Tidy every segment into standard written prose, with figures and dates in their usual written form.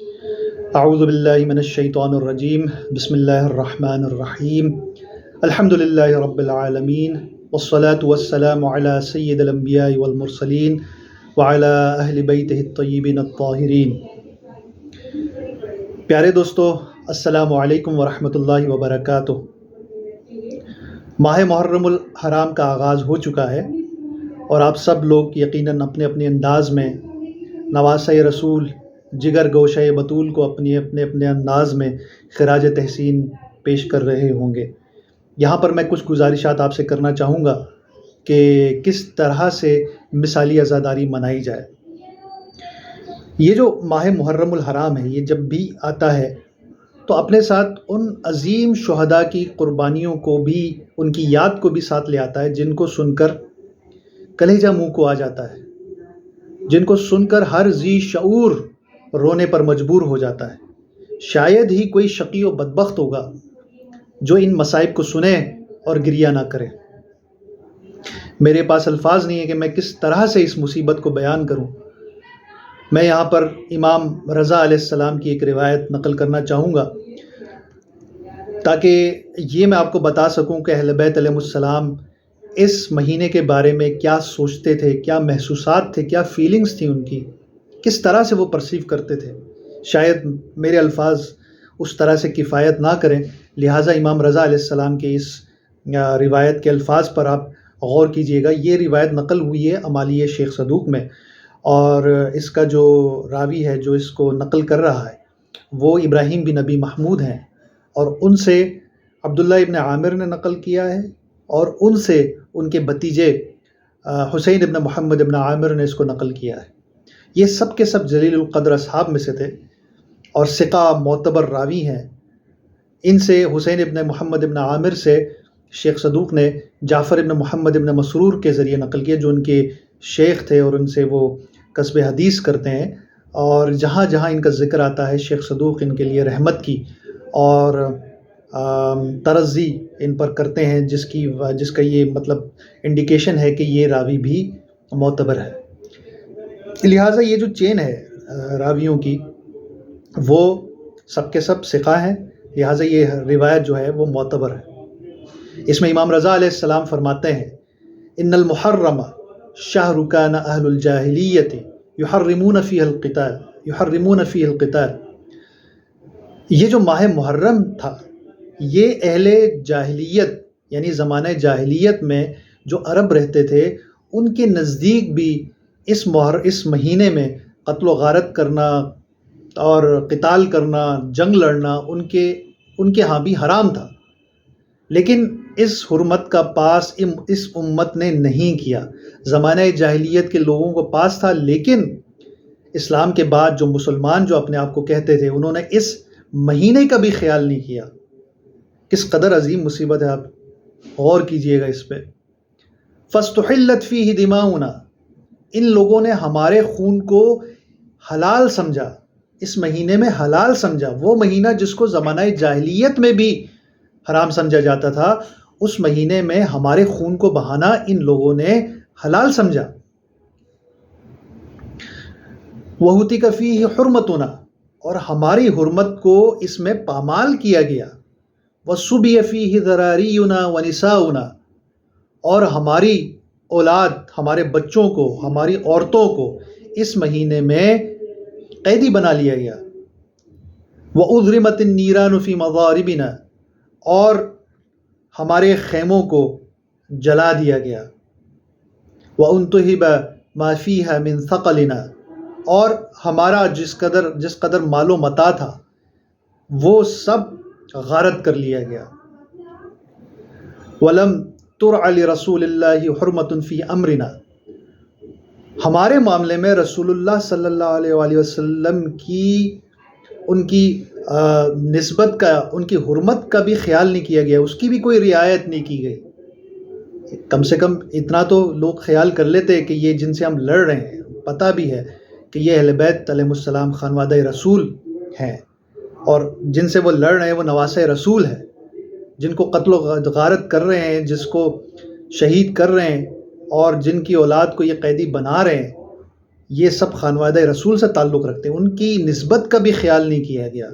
اعوذ باللہ من الشیطان الرجیم، بسم اللہ الرحمن الرحیم، الحمد للہ رب العالمین، والصلاة والسلام علی سید الانبیاء والمرسلین وعلی اہل بیتہ الطیبین الطاہرین۔ پیارے دوستو، السلام علیکم ورحمۃ اللہ وبرکاتہ۔ ماہ محرم الحرام کا آغاز ہو چکا ہے اور آپ سب لوگ یقیناً اپنے اپنے انداز میں نواسۂ رسول جگر گوشہ بطول کو اپنے اپنے انداز میں خراج تحسین پیش کر رہے ہوں گے۔ یہاں پر میں کچھ گزارشات آپ سے کرنا چاہوں گا کہ کس طرح سے مثالی عزاداری منائی جائے۔ یہ جو ماہ محرم الحرام ہے، یہ جب بھی آتا ہے تو اپنے ساتھ ان عظیم شہداء کی قربانیوں کو بھی، ان کی یاد کو بھی ساتھ لے آتا ہے، جن کو سن کر کلیجہ منہ کو آ جاتا ہے، جن کو سن کر ہر ذی شعور رونے پر مجبور ہو جاتا ہے۔ شاید ہی کوئی شقی و بدبخت ہوگا جو ان مصائب کو سنے اور گریہ نہ کرے۔ میرے پاس الفاظ نہیں ہے کہ میں کس طرح سے اس مصیبت کو بیان کروں۔ میں یہاں پر امام رضا علیہ السلام کی ایک روایت نقل کرنا چاہوں گا تاکہ یہ میں آپ کو بتا سکوں کہ اہل بیت علیہ السلام اس مہینے کے بارے میں کیا سوچتے تھے، کیا محسوسات تھے، کیا فیلنگز تھیں ان کی، کس طرح سے وہ پرسیو کرتے تھے۔ شاید میرے الفاظ اس طرح سے کفایت نہ کریں، لہٰذا امام رضا علیہ السلام کے اس روایت کے الفاظ پر آپ غور کیجئے گا۔ یہ روایت نقل ہوئی ہے امالی شیخ صدوق میں، اور اس کا جو راوی ہے جو اس کو نقل کر رہا ہے وہ ابراہیم بن نبی محمود ہیں، اور ان سے عبداللہ ابن عامر نے نقل کیا ہے، اور ان سے ان کے بھتیجے حسین ابن محمد ابن عامر نے اس کو نقل کیا ہے۔ یہ سب کے سب جلیل القدر اصحاب میں سے تھے اور ثقہ معتبر راوی ہیں۔ ان سے حسین ابن محمد ابن عامر سے شیخ صدوق نے جعفر ابن محمد ابن مسرور کے ذریعے نقل کیا، جو ان کے شیخ تھے، اور ان سے وہ کسب حدیث کرتے ہیں، اور جہاں جہاں ان کا ذکر آتا ہے شیخ صدوق ان کے لیے رحمت کی اور ترضی ان پر کرتے ہیں، جس کا یہ مطلب انڈیکیشن ہے کہ یہ راوی بھی معتبر ہے۔ لہٰذا یہ جو چین ہے راویوں کی، وہ سب کے سب ثقہ ہیں، لہٰذا یہ روایت جو ہے وہ معتبر ہے۔ اس میں امام رضا علیہ السلام فرماتے ہیں، ان المحرم شہر کان اہل الجاہلیت یحرمون فیہ القتال۔ یہ جو ماہ محرم تھا، یہ اہل جاہلیت یعنی زمانہ جاہلیت میں جو عرب رہتے تھے، ان کے نزدیک بھی اس مہینے میں قتل و غارت کرنا اور قتال کرنا، جنگ لڑنا ان کے ہاں بھی حرام تھا، لیکن اس حرمت کا پاس اس امت نے نہیں کیا۔ زمانہ جاہلیت کے لوگوں کو پاس تھا، لیکن اسلام کے بعد جو مسلمان جو اپنے آپ کو کہتے تھے، انہوں نے اس مہینے کا بھی خیال نہیں کیا۔ کس قدر عظیم مصیبت ہے، آپ غور کیجئے گا اس پہ۔ فاستحلت فیہ دماؤنا، ان لوگوں نے ہمارے خون کو حلال سمجھا، اس مہینے میں حلال سمجھا۔ وہ مہینہ جس کو زمانہ جاہلیت میں بھی حرام سمجھا جاتا تھا، اس مہینے میں ہمارے خون کو بہانا ان لوگوں نے حلال سمجھا۔ وَهُتِكَ فِيهِ حُرْمَتُنَا، اور ہماری حرمت کو اس میں پامال کیا گیا۔ وَسُبِيَ فِيهِ ذَرَارِيُّنَا وَنِسَاؤُنَا، اور ہماری اولاد، ہمارے بچوں کو، ہماری عورتوں کو اس مہینے میں قیدی بنا لیا گیا۔ وَأُضْرِمَتِ النِّيرَانُ فِي مَضَارِبِنَا، اور ہمارے خیموں کو جلا دیا گیا۔ وَأُنْتُهِبَ مَا فِيهَا مِنْ ثَقَلِنَا، اور ہمارا جس قدر مال و متاع تھا وہ سب غارت کر لیا گیا۔ وَلَمْ تُرْعَ لِرَسُولِ اللَّهِ حُرْمَةٌ فِي أَمْرِنَا، ہمارے معاملے میں رسول اللہ صلی اللہ علیہ وآلہ وسلم کی ان کی نسبت کا، ان کی حرمت کا بھی خیال نہیں کیا گیا، اس کی بھی کوئی رعایت نہیں کی گئی۔ کم سے کم اتنا تو لوگ خیال کر لیتے کہ یہ جن سے ہم لڑ رہے ہیں، پتہ بھی ہے کہ یہ اہل بیت علیہ السلام خانوادہ رسول ہیں، اور جن سے وہ لڑ رہے ہیں وہ نواسہ رسول ہیں، جن کو قتل و غارت کر رہے ہیں، جس کو شہید کر رہے ہیں، اور جن کی اولاد کو یہ قیدی بنا رہے ہیں، یہ سب خانوادہ رسول سے تعلق رکھتے ہیں، ان کی نسبت کا بھی خیال نہیں کیا گیا۔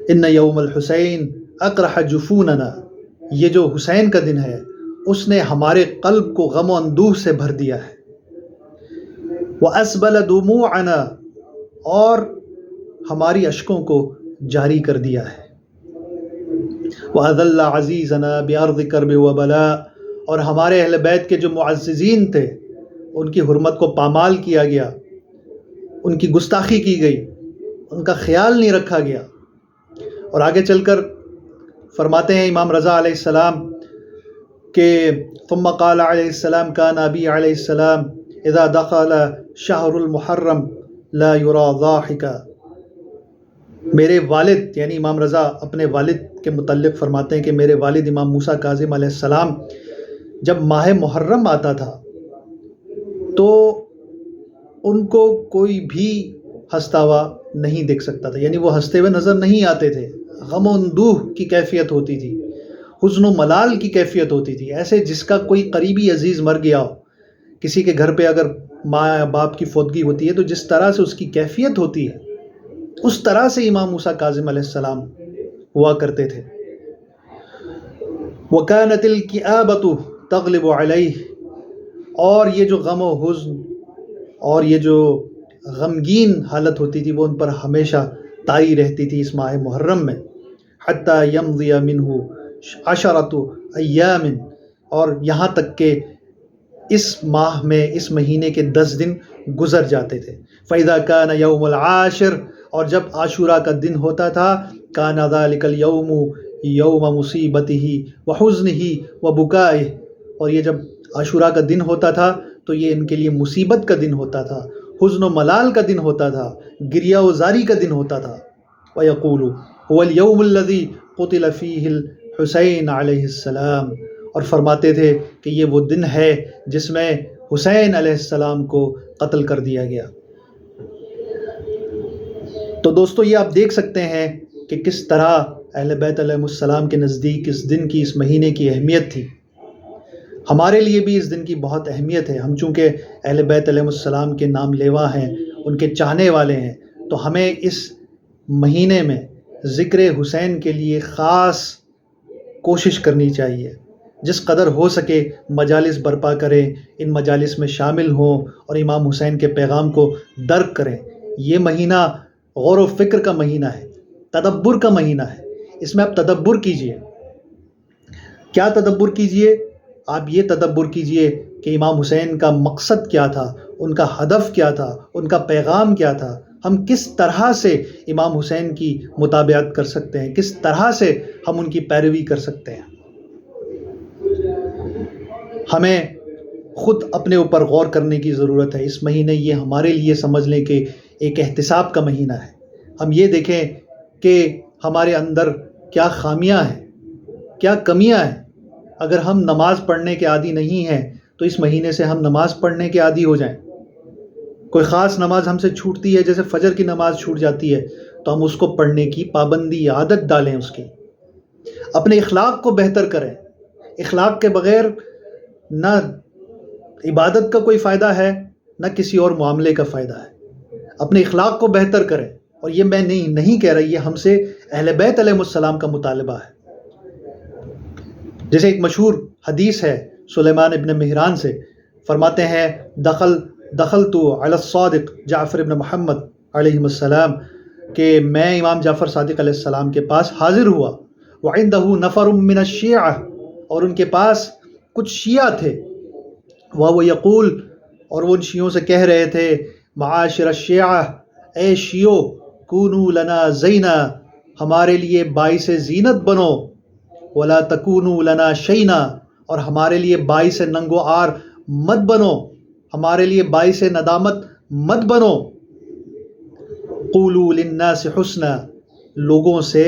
ان یوم الحسین اقرح جفوننا، یہ جو حسین کا دن ہے اس نے ہمارے قلب کو غم و اندوہ سے بھر دیا ہے۔ وَأَسْبَلَ دُمُوعَنَا، اور ہماری اشکوں کو جاری کر دیا ہے۔ وَأَذَلَّ عَزِيزَنَا بِأَرْضِ كَرْبِ وَبَلَاء، اور ہمارے اہل بیت کے جو معززین تھے ان کی حرمت کو پامال کیا گیا، ان کی گستاخی کی گئی، ان کا خیال نہیں رکھا گیا۔ اور آگے چل کر فرماتے ہیں امام رضا علیہ السلام کہ ثم قال علیہ السلام كان ابی علیہ السلام اذا دخل شہر المحرم لا يرى ضاحكا، میرے والد یعنی امام رضا اپنے والد کے متعلق فرماتے ہیں کہ میرے والد امام موسیٰ کاظم علیہ السلام جب ماہ محرم آتا تھا تو ان کو کوئی بھی ہنستا ہوا نہیں دیکھ سکتا تھا، یعنی وہ ہنستے ہوئے نظر نہیں آتے تھے۔ غم و اندوہ کی کیفیت ہوتی تھی، حزن و ملال کی کیفیت ہوتی تھی، ایسے جس کا کوئی قریبی عزیز مر گیا ہو۔ کسی کے گھر پہ اگر ماں یا باپ کی فوتگی ہوتی ہے تو جس طرح سے اس کی کیفیت ہوتی ہے اس طرح سے امام موسیٰ کاظم علیہ السلام ہوا کرتے تھے۔ وَكَانَتِ الْكِآبَةُ تَغْلِبُ عَلَيْهِ، اور یہ جو غم و حزن اور یہ جو غمگین حالت ہوتی تھی وہ ان پر ہمیشہ طاری رہتی تھی اس ماہ محرم میں۔ حَتَّى يَمْضِيَ مِنْهُ 10 أَيَّامٍ، اور یہاں تک کہ اس ماہ میں اس مہینے کے 10 دن گزر جاتے تھے۔ فَإِذَا كَانَ يَوْمُ الْعَاشِرِ، اور جب عاشورہ کا دن ہوتا تھا، كَانَ ذَلِكَ الْيَوْمُ يَوْمَ مُصِيبَتِهِ وَحُزْنِهِ وَبُكَائِهِ، اور یہ جب عاشورہ کا دن ہوتا تھا تو یہ ان کے لیے مصیبت کا دن ہوتا تھا، حزن و ملال کا دن ہوتا تھا، گریہ و زاری کا دن ہوتا تھا۔ وَيَقُولُ هُوَ الْيَوْمُ الَّذِي قُتِلَ فِيهِ الْحُسَيْنُ علیہ السلام، اور فرماتے تھے کہ یہ وہ دن ہے جس میں حسین علیہ السلام کو قتل کر دیا گیا۔ تو دوستو یہ آپ دیکھ سکتے ہیں کہ کس طرح اہل بیت علیہ السلام کے نزدیک اس دن کی، اس مہینے کی اہمیت تھی۔ ہمارے لیے بھی اس دن کی بہت اہمیت ہے۔ ہم چونکہ اہل بیت علیہ السلام کے نام لیوا ہیں، ان کے چاہنے والے ہیں، تو ہمیں اس مہینے میں ذکر حسین کے لیے خاص کوشش کرنی چاہیے۔ جس قدر ہو سکے مجالس برپا کریں، ان مجالس میں شامل ہوں اور امام حسین کے پیغام کو درک کریں۔ یہ مہینہ غور و فکر کا مہینہ ہے، تدبر کا مہینہ ہے۔ اس میں آپ تدبر کیجئے۔ کیا تدبر کیجئے؟ آپ یہ تدبر کیجئے کہ امام حسین کا مقصد کیا تھا، ان کا ہدف کیا تھا، ان کا پیغام کیا تھا۔ ہم کس طرح سے امام حسین کی متابعت کر سکتے ہیں، کس طرح سے ہم ان کی پیروی کر سکتے ہیں۔ ہمیں خود اپنے اوپر غور کرنے کی ضرورت ہے۔ اس مہینے یہ ہمارے لیے سمجھ لیں کہ ایک احتساب کا مہینہ ہے۔ ہم یہ دیکھیں کہ ہمارے اندر کیا خامیاں ہیں، کیا کمیاں ہیں۔ اگر ہم نماز پڑھنے کے عادی نہیں ہیں تو اس مہینے سے ہم نماز پڑھنے کے عادی ہو جائیں۔ کوئی خاص نماز ہم سے چھوٹتی ہے، جیسے فجر کی نماز چھوٹ جاتی ہے، تو ہم اس کو پڑھنے کی پابندی، عادت ڈالیں اس کی۔ اپنے اخلاق کو بہتر کریں۔ اخلاق کے بغیر نہ عبادت کا کوئی فائدہ ہے، نہ کسی اور معاملے کا فائدہ ہے۔ اپنے اخلاق کو بہتر کریں، اور یہ میں نہیں کہہ رہا، یہ ہم سے اہل بیت علیہ السلام کا مطالبہ ہے۔ جیسے ایک مشہور حدیث ہے سلیمان ابن مہران سے، فرماتے ہیں دخلت علی الصادق جعفر ابن محمد علیہ السلام، کہ میں امام جعفر صادق علیہ السلام کے پاس حاضر ہوا، وعندہ نفر من الشیعہ، اور ان کے پاس کچھ شیعہ تھے، وہ یقول، اور وہ ان شیعوں سے کہہ رہے تھے، معاشر الشیعہ، اے شیعو، کونو لنا زینا، ہمارے لیے باعث زینت بنو، ولا تکونو لنا شینا، اور ہمارے لیے باعث ننگ و عار مت بنو، ہمارے لیے باعث ندامت مت بنو۔ قولوا للناس حسنا، لوگوں سے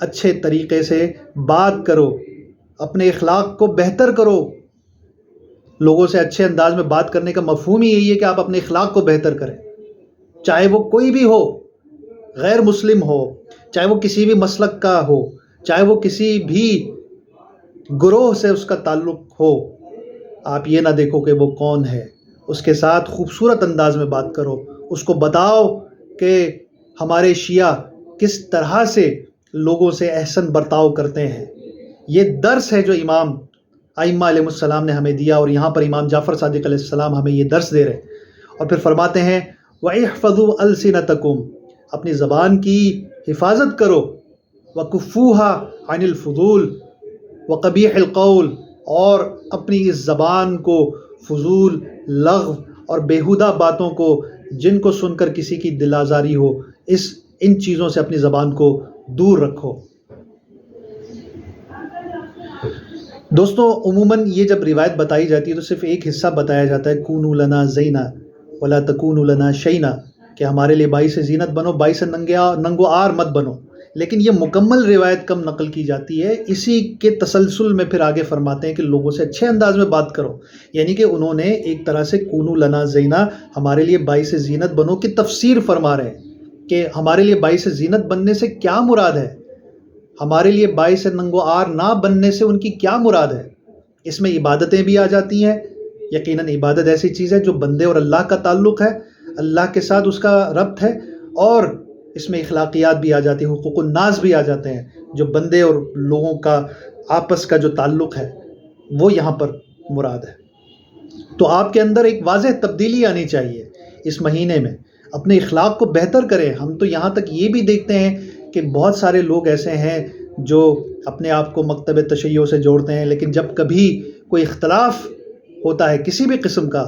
اچھے طریقے سے بات کرو، اپنے اخلاق کو بہتر کرو۔ لوگوں سے اچھے انداز میں بات کرنے کا مفہوم ہی یہی ہے کہ آپ اپنے اخلاق کو بہتر کریں، چاہے وہ کوئی بھی ہو، غیر مسلم ہو، چاہے وہ کسی بھی مسلک کا ہو، چاہے وہ کسی بھی گروہ سے اس کا تعلق ہو۔ آپ یہ نہ دیکھو کہ وہ کون ہے، اس کے ساتھ خوبصورت انداز میں بات کرو، اس کو بتاؤ کہ ہمارے شیعہ کس طرح سے لوگوں سے احسن برتاؤ کرتے ہیں۔ یہ درس ہے جو امام ائمہ علیہ السلام نے ہمیں دیا، اور یہاں پر امام جعفر صادق علیہ السلام ہمیں یہ درس دے رہے ہیں۔ اور پھر فرماتے ہیں وَاحْفَظُوا أَلْسِنَتَكُمْ، اپنی زبان کی حفاظت کرو، وَكُفُّوهَا عَنِ الْفُضُولِ وَقَبِيحِ الْقَوْلِ، اور اپنی اس زبان کو فضول، لغو اور بیہودہ باتوں کو جن کو سن کر کسی کی دل آزاری ہو، ان چیزوں سے اپنی زبان کو دور رکھو۔ دوستو، عموماً یہ جب روایت بتائی جاتی ہے تو صرف ایک حصہ بتایا جاتا ہے، کونوا لنا زینا ولا تکونوا لنا شینا، کہ ہمارے لیے باعث زینت بنو، باعث ننگو آر مت بنو۔ لیکن یہ مکمل روایت کم نقل کی جاتی ہے۔ اسی کے تسلسل میں پھر آگے فرماتے ہیں کہ لوگوں سے اچھے انداز میں بات کرو، یعنی کہ انہوں نے ایک طرح سے کونوا لنا زینا، ہمارے لیے باعث زینت بنو کی تفسیر فرما رہے ہیں کہ ہمارے لیے باعث زینت بننے سے کیا مراد ہے، ہمارے لیے باعث ننگو آر نہ بننے سے ان کی کیا مراد ہے۔ اس میں عبادتیں بھی آ جاتی ہیں، یقیناً عبادت ایسی چیز ہے جو بندے اور اللہ کا تعلق ہے، اللہ کے ساتھ اس کا ربط ہے، اور اس میں اخلاقیات بھی آ جاتی ہیں، حقوق الناس بھی آ جاتے ہیں، جو بندے اور لوگوں کا آپس کا جو تعلق ہے وہ یہاں پر مراد ہے۔ تو آپ کے اندر ایک واضح تبدیلی آنی چاہیے اس مہینے میں، اپنے اخلاق کو بہتر کریں۔ ہم تو یہاں تک یہ بھی دیکھتے ہیں کہ بہت سارے لوگ ایسے ہیں جو اپنے آپ کو مکتب تشیع سے جوڑتے ہیں، لیکن جب کبھی کوئی اختلاف ہوتا ہے کسی بھی قسم کا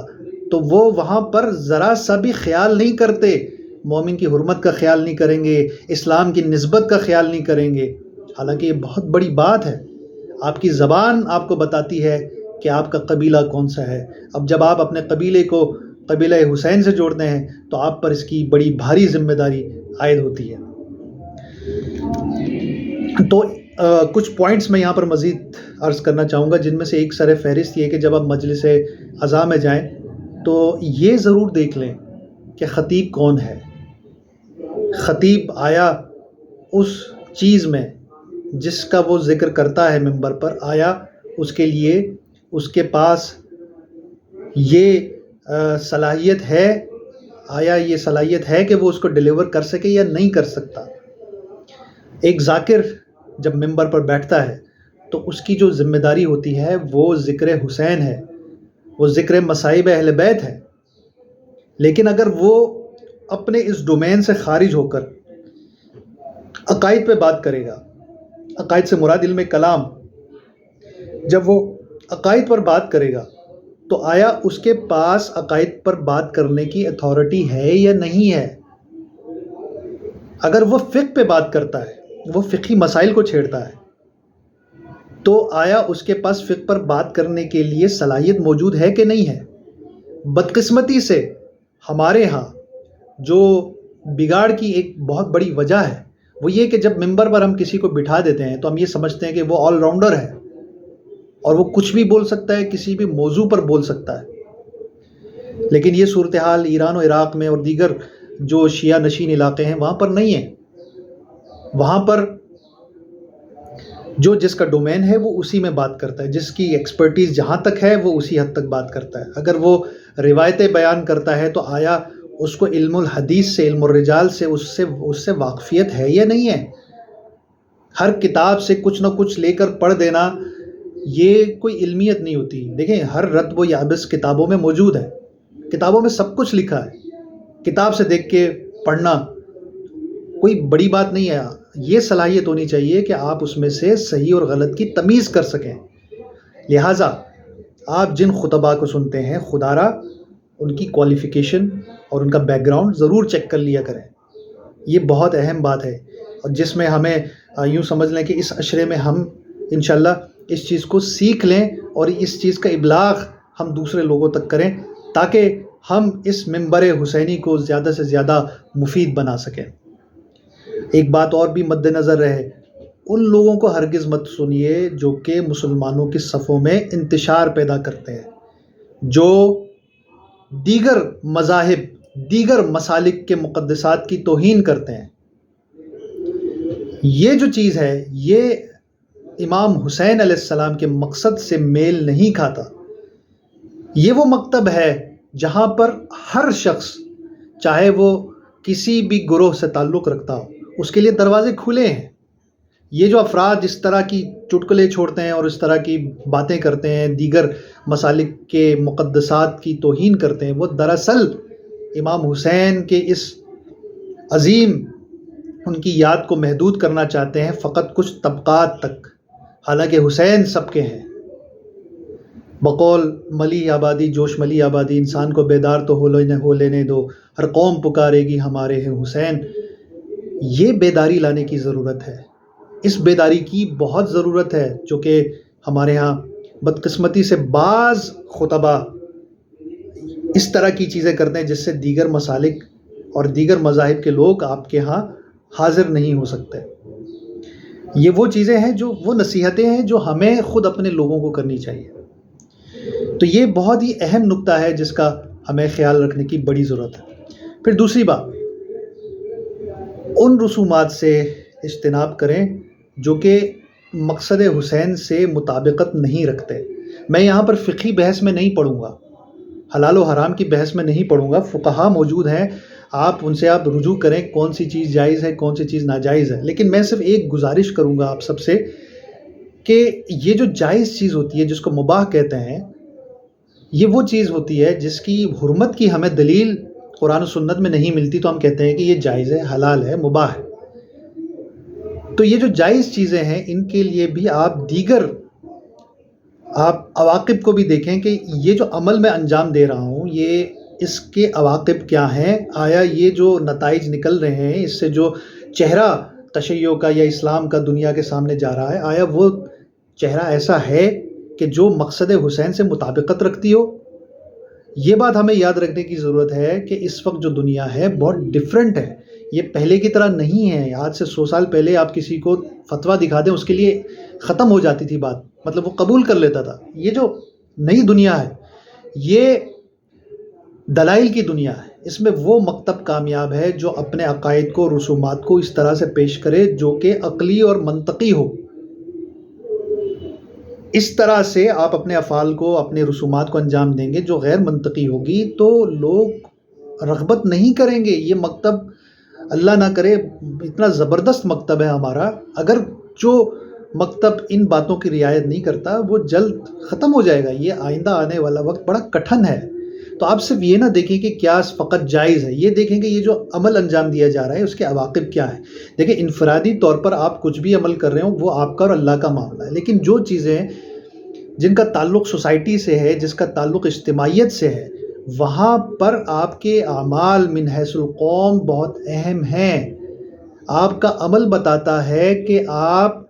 تو وہ وہاں پر ذرا سا بھی خیال نہیں کرتے، مومن کی حرمت کا خیال نہیں کریں گے، اسلام کی نسبت کا خیال نہیں کریں گے، حالانکہ یہ بہت بڑی بات ہے۔ آپ کی زبان آپ کو بتاتی ہے کہ آپ کا قبیلہ کون سا ہے۔ اب جب آپ اپنے قبیلے کو قبیلہ حسین سے جوڑتے ہیں تو آپ پر اس کی بڑی بھاری ذمہ داری عائد ہوتی ہے۔ تو کچھ پوائنٹس میں یہاں پر مزید عرض کرنا چاہوں گا، جن میں سے ایک سر فہرست یہ کہ جب آپ مجلس عزا میں جائیں تو یہ ضرور دیکھ لیں کہ خطیب کون ہے۔ خطیب آیا اس چیز میں جس کا وہ ذکر کرتا ہے ممبر پر، آیا اس کے لیے اس کے پاس یہ صلاحیت ہے، آیا یہ صلاحیت ہے کہ وہ اس کو ڈیلیور کر سکے یا نہیں کر سکتا۔ ایک ذاکر جب ممبر پر بیٹھتا ہے تو اس کی جو ذمہ داری ہوتی ہے وہ ذکر حسین ہے، وہ ذکر مصائب اہل بیت ہے۔ لیکن اگر وہ اپنے اس ڈومین سے خارج ہو کر عقائد پہ بات کرے گا، عقائد سے مراد علم کلام، جب وہ عقائد پر بات کرے گا تو آیا اس کے پاس عقائد پر بات کرنے کی اتھارٹی ہے یا نہیں ہے؟ اگر وہ فقہ پہ بات کرتا ہے، وہ فقہی مسائل کو چھیڑتا ہے، تو آیا اس کے پاس فقہ پر بات کرنے کے لیے صلاحیت موجود ہے کہ نہیں ہے؟ بدقسمتی سے ہمارے ہاں جو بگاڑ کی ایک بہت بڑی وجہ ہے وہ یہ کہ جب ممبر پر ہم کسی کو بٹھا دیتے ہیں تو ہم یہ سمجھتے ہیں کہ وہ آل راؤنڈر ہے اور وہ کچھ بھی بول سکتا ہے، کسی بھی موضوع پر بول سکتا ہے۔ لیکن یہ صورتحال ایران و عراق میں اور دیگر جو شیعہ نشین علاقے ہیں وہاں پر نہیں ہے۔ وہاں پر جو جس کا ڈومین ہے وہ اسی میں بات کرتا ہے، جس کی ایکسپرٹیز جہاں تک ہے وہ اسی حد تک بات کرتا ہے۔ اگر وہ روایتیں بیان کرتا ہے تو آیا اس کو علم الحدیث سے، علم الرجال سے اس سے واقفیت ہے یا نہیں ہے؟ ہر کتاب سے کچھ نہ کچھ لے کر پڑھ دینا یہ کوئی علمیت نہیں ہوتی۔ دیکھیں، ہر رتب و یابس کتابوں میں موجود ہے، کتابوں میں سب کچھ لکھا ہے، کتاب سے دیکھ کے پڑھنا کوئی بڑی بات نہیں ہے۔ یہ صلاحیت ہونی چاہیے کہ آپ اس میں سے صحیح اور غلط کی تمیز کر سکیں۔ لہٰذا آپ جن خطباء کو سنتے ہیں، خدا را ان کی کوالیفیکیشن اور ان کا بیک گراؤنڈ ضرور چیک کر لیا کریں۔ یہ بہت اہم بات ہے، اور جس میں ہمیں یوں سمجھ لیں کہ اس عشرے میں ہم انشاءاللہ اس چیز کو سیکھ لیں اور اس چیز کا ابلاغ ہم دوسرے لوگوں تک کریں تاکہ ہم اس منبر حسینی کو زیادہ سے زیادہ مفید بنا سکیں۔ ایک بات اور بھی مد نظر رہے، ان لوگوں کو ہرگز مت سنیے جو کہ مسلمانوں کی صفوں میں انتشار پیدا کرتے ہیں، جو دیگر مذاہب، دیگر مسالک کے مقدسات کی توہین کرتے ہیں۔ یہ جو چیز ہے یہ امام حسین علیہ السلام کے مقصد سے میل نہیں کھاتا۔ یہ وہ مکتب ہے جہاں پر ہر شخص چاہے وہ کسی بھی گروہ سے تعلق رکھتا ہو اس کے لیے دروازے کھلے ہیں۔ یہ جو افراد اس طرح کی چٹکلے چھوڑتے ہیں اور اس طرح کی باتیں کرتے ہیں، دیگر مسالک کے مقدسات کی توہین کرتے ہیں، وہ دراصل امام حسین کے اس عظیم ان کی یاد کو محدود کرنا چاہتے ہیں فقط کچھ طبقات تک، حالانکہ حسین سب کے ہیں۔ بقول ملی آبادی جوش ملی آبادی، انسان کو بیدار تو ہو لینے دو، ہر قوم پکارے گی ہمارے ہیں حسین۔ یہ بیداری لانے کی ضرورت ہے، اس بیداری کی بہت ضرورت ہے، جو کہ ہمارے ہاں بدقسمتی سے بعض خطبہ اس طرح کی چیزیں کرتے ہیں جس سے دیگر مسالک اور دیگر مذاہب کے لوگ آپ کے ہاں حاضر نہیں ہو سکتے۔ یہ وہ چیزیں ہیں، جو وہ نصیحتیں ہیں جو ہمیں خود اپنے لوگوں کو کرنی چاہیے۔ تو یہ بہت ہی اہم نکتہ ہے جس کا ہمیں خیال رکھنے کی بڑی ضرورت ہے۔ پھر دوسری بات، ان رسومات سے اجتناب کریں جو کہ مقصد حسین سے مطابقت نہیں رکھتے۔ میں یہاں پر فقہی بحث میں نہیں پڑھوں گا، حلال و حرام کی بحث میں نہیں پڑھوں گا، فقہا موجود ہیں، ان سے آپ رجوع کریں کون سی چیز جائز ہے کون سی چیز ناجائز ہے۔ لیکن میں صرف ایک گزارش کروں گا آپ سب سے کہ یہ جو جائز چیز ہوتی ہے جس کو مباح کہتے ہیں، یہ وہ چیز ہوتی ہے جس کی حرمت کی ہمیں دلیل قرآن و سنت میں نہیں ملتی، تو ہم کہتے ہیں کہ یہ جائز ہے، حلال ہے، مباح ہے۔ تو یہ جو جائز چیزیں ہیں ان کے لیے بھی آپ عواقب کو بھی دیکھیں کہ یہ جو عمل میں انجام دے رہا ہوں یہ اس کے عواقب کیا ہیں، آیا یہ جو نتائج نکل رہے ہیں اس سے جو چہرہ تشیع کا یا اسلام کا دنیا کے سامنے جا رہا ہے، آیا وہ چہرہ ایسا ہے کہ جو مقصد حسین سے مطابقت رکھتی ہو۔ یہ بات ہمیں یاد رکھنے کی ضرورت ہے کہ اس وقت جو دنیا ہے بہت ڈیفرنٹ ہے، یہ پہلے کی طرح نہیں ہے۔ آج سے 100 سال پہلے آپ کسی کو فتویٰ دکھا دیں اس کے لیے ختم ہو جاتی تھی بات، مطلب وہ قبول کر لیتا تھا۔ یہ جو نئی دنیا ہے یہ دلائل کی دنیا ہے، اس میں وہ مکتب کامیاب ہے جو اپنے عقائد کو، رسومات کو اس طرح سے پیش کرے جو کہ عقلی اور منطقی ہو۔ اس طرح سے آپ اپنے افعال کو، اپنے رسومات کو انجام دیں گے جو غیر منطقی ہوگی تو لوگ رغبت نہیں کریں گے۔ یہ مکتب اللہ نہ کرے اتنا زبردست مکتب ہے ہمارا، اگر جو مکتب ان باتوں کی رعایت نہیں کرتا وہ جلد ختم ہو جائے گا۔ یہ آئندہ آنے والا وقت بڑا کٹھن ہے۔ تو آپ صرف یہ نہ دیکھیں کہ کیا فقط جائز ہے، یہ دیکھیں کہ یہ جو عمل انجام دیا جا رہا ہے اس کے عواقب کیا ہیں۔ دیکھیں انفرادی طور پر آپ کچھ بھی عمل کر رہے ہوں وہ آپ کا اور اللہ کا معاملہ ہے، لیکن جو چیزیں جن کا تعلق سوسائٹی سے ہے، جس کا تعلق اجتماعیت سے ہے، وہاں پر آپ کے اعمال من حیث القوم بہت اہم ہیں۔ آپ کا عمل بتاتا ہے کہ آپ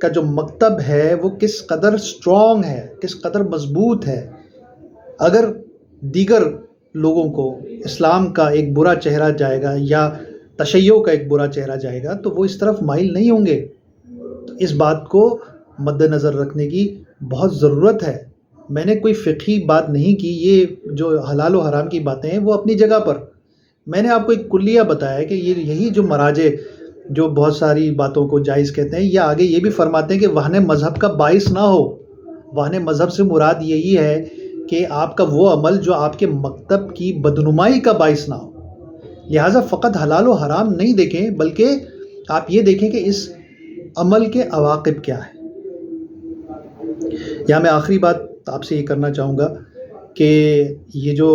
کا جو مکتب ہے وہ کس قدر سٹرونگ ہے، کس قدر مضبوط ہے۔ اگر دیگر لوگوں کو اسلام کا ایک برا چہرہ جائے گا یا تشیع کا ایک برا چہرہ جائے گا تو وہ اس طرف مائل نہیں ہوں گے۔ تو اس بات کو مد نظر رکھنے کی بہت ضرورت ہے۔ میں نے کوئی فقہی بات نہیں کی، یہ جو حلال و حرام کی باتیں ہیں وہ اپنی جگہ پر، میں نے آپ کو ایک کلیہ بتایا کہ یہی جو مراجع جو بہت ساری باتوں کو جائز کہتے ہیں، یہ آگے یہ بھی فرماتے ہیں کہ وہن مذہب کا باعث نہ ہو۔ وہن مذہب سے مراد یہی ہے کہ آپ کا وہ عمل جو آپ کے مکتب کی بدنمائی کا باعث نہ ہو۔ لہٰذا فقط حلال و حرام نہیں دیکھیں بلکہ آپ یہ دیکھیں کہ اس عمل کے عواقب کیا ہیں۔ یہاں میں آخری بات آپ سے یہ کرنا چاہوں گا کہ یہ جو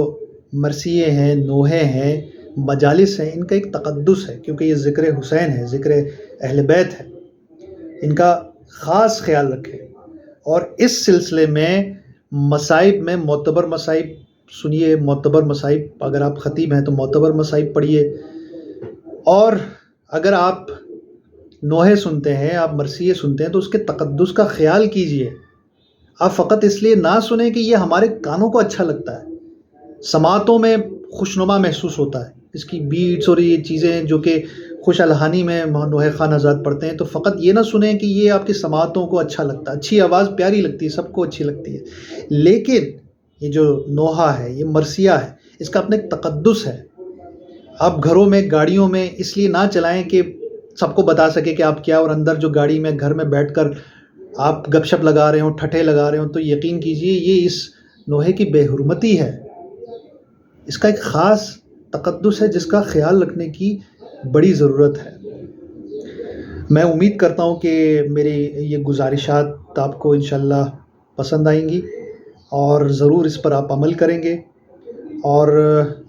مرثیے ہیں، نوحے ہیں، مجالس ہیں، ان کا ایک تقدس ہے، کیونکہ یہ ذکر حسین ہے، ذکر اہل بیت ہے، ان کا خاص خیال رکھیں۔ اور اس سلسلے میں مصائب میں معتبر مصائب سنیے، معتبر مصائب، اگر آپ خطیب ہیں تو معتبر مصائب پڑھیے، اور اگر آپ نوحے سنتے ہیں، آپ مرثیے سنتے ہیں تو اس کے تقدس کا خیال کیجیے۔ آپ فقط اس لیے نہ سنیں کہ یہ ہمارے کانوں کو اچھا لگتا ہے، سماعتوں میں خوشنما محسوس ہوتا ہے، اس کی بیٹس اور یہ چیزیں جو کہ خوش الحانی میں نوحے خان حضرات پڑھتے ہیں، تو فقط یہ نہ سنیں کہ یہ آپ کی سماعتوں کو اچھا لگتا ہے، اچھی آواز پیاری لگتی ہے، سب کو اچھی لگتی ہے، لیکن یہ جو نوحہ ہے، یہ مرثیہ ہے، اس کا اپنا ایک تقدس ہے۔ آپ گھروں میں، گاڑیوں میں اس لیے نہ چلائیں کہ سب کو بتا سکے کہ آپ کیا، اور اندر جو گاڑی میں گھر میں بیٹھ کر آپ گپ شپ لگا رہے ہوں، ٹھٹھے لگا رہے ہوں، تو یقین کیجئے یہ اس نوحے کی بے حرمتی ہے۔ اس کا ایک خاص تقدس ہے جس کا خیال رکھنے کی بڑی ضرورت ہے۔ میں امید کرتا ہوں کہ میری یہ گزارشات آپ کو انشاءاللہ پسند آئیں گی اور ضرور اس پر آپ عمل کریں گے، اور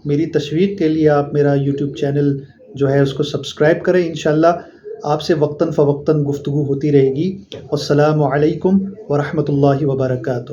میری تشویق کے لیے آپ میرا یوٹیوب چینل جو ہے اس کو سبسکرائب کریں۔ انشاءاللہ آپ سے وقتاً فوقتاً گفتگو ہوتی رہے گی۔ السلام علیکم ورحمۃ اللہ وبرکاتہ۔